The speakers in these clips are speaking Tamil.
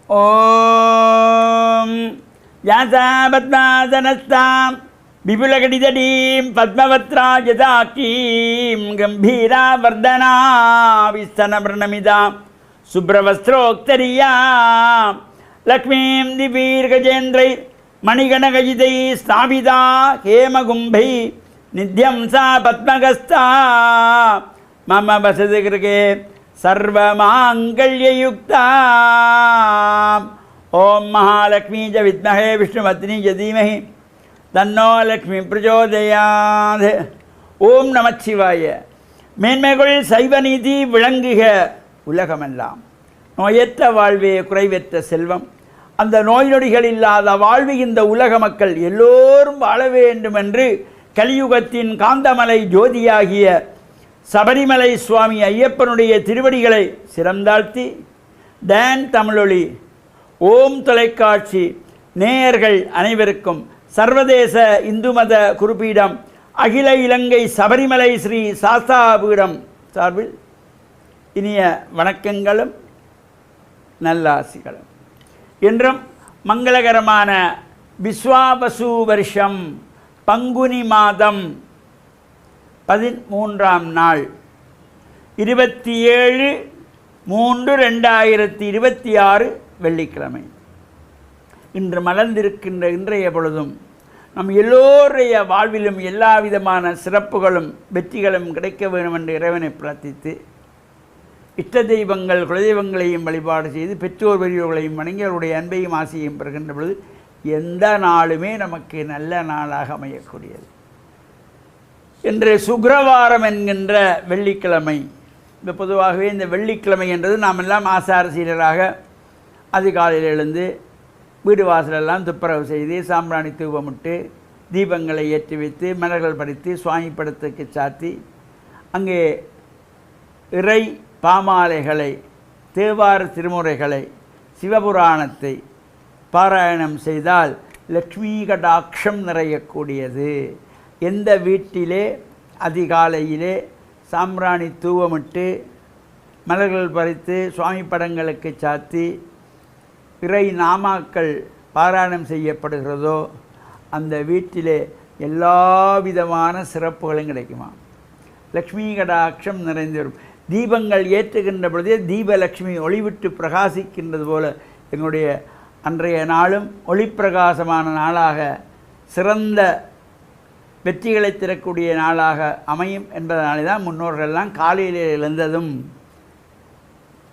ஓம் யாசா பத்மாசனஸ்தாம் விபுலகடிதடீம் பத்மவத்ராஜதாக்கீம் கம்பீரா வர்தனா விஸ்தனபிரணமிதாம் சுப்ரவஸ்திரோக்தரியாம் லக்ஷ்மீம் திபீர்கஜேந்திரை மணிகணகஜிதை ஸ்தாபிதா ஹேமகும்பை நித்யம் சா பத்மகஸ்தா மம வசதி கிருகே சர்வமாங்கல்யயுக்தா. ஓம் மகாலக்ஷ்மீ ச வித்மஹே விஷ்ணுபத்னி ச தீமஹி தன்னோ லக்ஷ்மி பிரச்சோதயாத். ஓம் நமச்சிவாய. மேன்மைகள் சைவநீதி விளங்குக உலகமெல்லாம். நோயற்ற வாழ்வே குறைவற்ற செல்வம். அந்த நோய் நொடிகள் இல்லாத வாழ்வு இந்த உலக மக்கள் எல்லோரும் வாழ வேண்டும் என்று கலியுகத்தின் காந்தமலை ஜோதியாகிய சபரிமலை சுவாமி ஐயப்பனுடைய திருவடிகளை சிறந்தாழ்த்தி டான் தமிழொலி ஓம் தொலைக்காட்சி நேயர்கள் அனைவருக்கும் சர்வதேச இந்து மத குறிப்பீடம் அகில இலங்கை சபரிமலை ஸ்ரீ சாஸ்தாபீடம் சார்பில் இனிய வணக்கங்களும் நல்லாசிகளும். என்றும் மங்களகரமான விஸ்வாவசு வருஷம் பங்குனி மாதம் 13ஆம் நாள் 27/3/2026 வெள்ளிக்கிழமை. இன்று மலர்ந்திருக்கின்ற இன்றைய பொழுதும் நம் எல்லோருடைய வாழ்விலும் எல்லா விதமான சிறப்புகளும் வெற்றிகளும் கிடைக்க வேண்டும் என்று இறைவனை பிரார்த்தித்து இஷ்ட தெய்வங்கள் குலதெய்வங்களையும் வழிபாடு செய்து பெற்றோர் பெரியோர்களையும் வணங்கி அவருடைய அன்பையும் ஆசையையும் பெறுகின்ற பொழுது எந்த நாளுமே நமக்கு நல்ல நாளாக அமையக்கூடியது. இன்று சுக்கிரவாரம் என்கின்ற வெள்ளிக்கிழமை. இந்த பொதுவாகவே இந்த வெள்ளிக்கிழமை என்றது நாம் எல்லாம் ஆசார சீரராக அதிகாலையில் எழுந்து வீடு வாசலெல்லாம் துப்புரவு செய்து சாம்பிராணி தூவமிட்டு தீபங்களை ஏற்றி வைத்து மலர்கள் பறித்து சுவாமி படத்துக்கு சாத்தி அங்கே இறை பாமாலைகளை தேவார திருமுறைகளை சிவபுராணத்தை பாராயணம் செய்தால் லக்ஷ்மி கடாட்சம் நிறையக்கூடியது. எந்த வீட்டிலே அதிகாலையிலே சாம்பிராணி தூவமிட்டு மலர்கள் பறித்து சுவாமி படங்களுக்கு சாத்தி இறை நாமாக்கள் பாராயணம் செய்யப்படுகிறதோ அந்த வீட்டிலே எல்லா விதமான சிறப்புகளும் கிடைக்குமா. லக்ஷ்மி கடாட்சம் நிறைந்து வரும். தீபங்கள் ஏற்றுகின்ற பொழுதே தீபலக்ஷ்மி ஒளிவிட்டு பிரகாசிக்கின்றது போல எங்களுடைய அன்றைய நாளும் ஒளிப்பிரகாசமான நாளாக சிறந்த வெற்றிகளை தரக்கூடிய நாளாக அமையும் என்பதனாலே தான் முன்னோர்களெல்லாம் காலையிலே எழுந்ததும்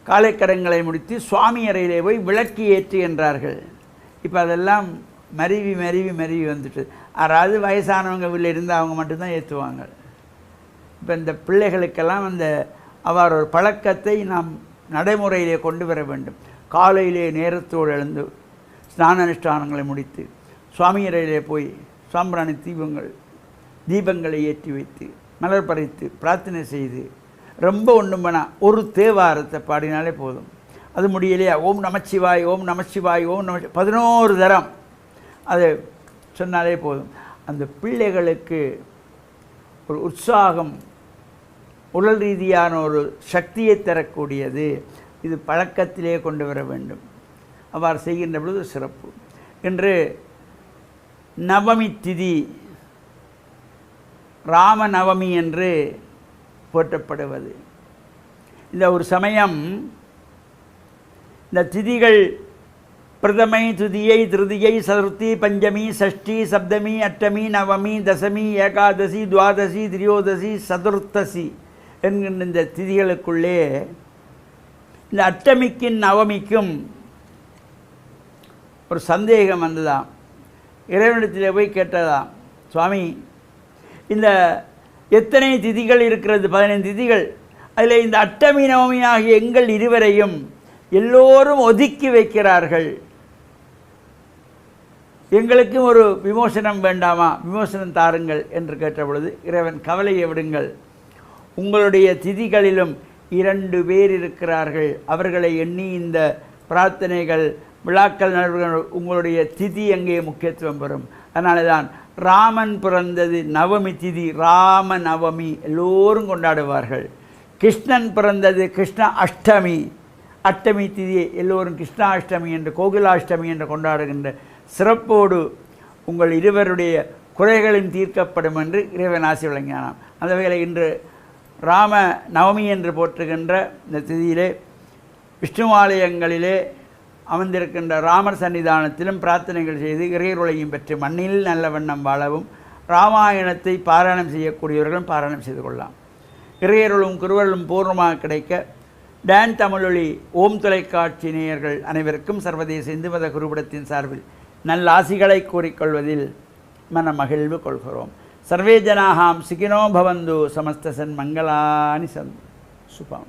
காலைக்கடங்களை முடித்து சுவாமி அறையிலே போய் விளக்கு ஏற்றி என்றார்கள். இப்போ அதெல்லாம் மருவி மருவி மருவி வந்துட்டு யாராவது வயசானவங்க வீட்டில் இருந்தால் அவங்க மட்டும்தான் ஏற்றுவாங்க. இப்போ இந்த பிள்ளைகளுக்கெல்லாம் அந்த அவ்வாறு ஒரு பழக்கத்தை நாம் நடைமுறையிலே கொண்டு வர வேண்டும். காலையிலே நேரத்தோடு எழுந்து ஸ்நான அனுஷ்டானங்களை முடித்து சுவாமி அறையிலே போய் சாம்பிராணி தீபங்களை ஏற்றி வைத்து மலர் பறித்து பிரார்த்தனை செய்து ரொம்ப ஒன்றும்பனா ஒரு தேவாரத்தை பாடினாலே போதும். அது முடியலையா ஓம் நமச்சிவாய் ஓம் நமச்சிவாய் ஓம் நம 11 தரம் அது சொன்னாலே போதும். அந்த பிள்ளைகளுக்கு ஒரு உற்சாகம், உடல் ரீதியான ஒரு சக்தியை தரக்கூடியது. இது பழக்கத்திலே கொண்டு வர வேண்டும். அவ்வாறு செய்கின்ற பொழுது சிறப்பு. இன்று நவமி திதி ராமநவமி என்று போற்றப்படுவது. இந்த ஒரு சமயம் இந்த திதிகள் பிரதமை துதியை திருதியை சதுர்த்தி பஞ்சமி சஷ்டி சப்தமி அஷ்டமி நவமி தசமி ஏகாதசி துவாதசி திரியோதசி சதுர்த்தசி என்கின்ற இந்த திதிகளுக்குள்ளே இந்த அஷ்டமிக்கும் நவமிக்கும் ஒரு சந்தேகம் வந்ததாம். இறைவனிடத்தில் போய் கேட்டதாம், சுவாமி இந்த எத்தனை திதிகள் இருக்கிறது? 15 திதிகள். அதில் இந்த அஷ்டமி நவமி ஆகிய எங்கள் இருவரையும் எல்லோரும் ஒதுக்கி வைக்கிறார்கள். எங்களுக்கும் ஒரு விமோசனம் வேண்டாமா? விமோசனம் தாருங்கள் என்று கேட்ட பொழுது இறைவன் கவலையை விடுங்கள், உங்களுடைய திதிகளிலும் 2 பேர் இருக்கிறார்கள், அவர்களை எண்ணி இந்த பிரார்த்தனைகள் விழாக்கள் நடைபெறும், உங்களுடைய திதி அங்கே முக்கியத்துவம் பெறும். அதனால தான் ராமன் பிறந்தது நவமி திதி, ராம நவமி எல்லோரும் கொண்டாடுவார்கள். கிருஷ்ணன் பிறந்தது கிருஷ்ண அஷ்டமி, அஷ்டமி திதியை எல்லோரும் கிருஷ்ணாஷ்டமி என்று கோகுலாஷ்டமி என்று கொண்டாடுகின்ற சிறப்போடு உங்கள் இருவருடைய குறைகளும் தீர்க்கப்படும் என்று இறைவன் ஆசி வழங்கினானாம். அந்த வகையில் இன்று ராம நவமி என்று போற்றுகின்ற இந்த திதியிலே விஷ்ணு ஆலயங்களிலே அமர்ந்திருக்கின்ற ராமர் சன்னிதானத்திலும் பிரார்த்தனைகள் செய்து இறையருளையும் பெற்று மண்ணில் நல்ல வண்ணம் வாழவும் ராமாயணத்தை பாராயணம் செய்யக்கூடியவர்களும் பாராயணம் செய்து கொள்ளலாம். இறையருளும் குருவருளும் பூர்ணமாக கிடைக்க டான் தமிழொலி ஓம் தொலைக்காட்சி நேயர்கள் அனைவருக்கும் சர்வதேச இந்து மத குருபடத்தின் சார்பில் நல்ல ஆசிகளை கூறிக்கொள்வதில் மன மகிழ்வு கொள்கிறோம். சர்வே ஜனாகாம் சுகினோ பவந்து சமஸ்த சன்மங்களானி சந்து சுபம்.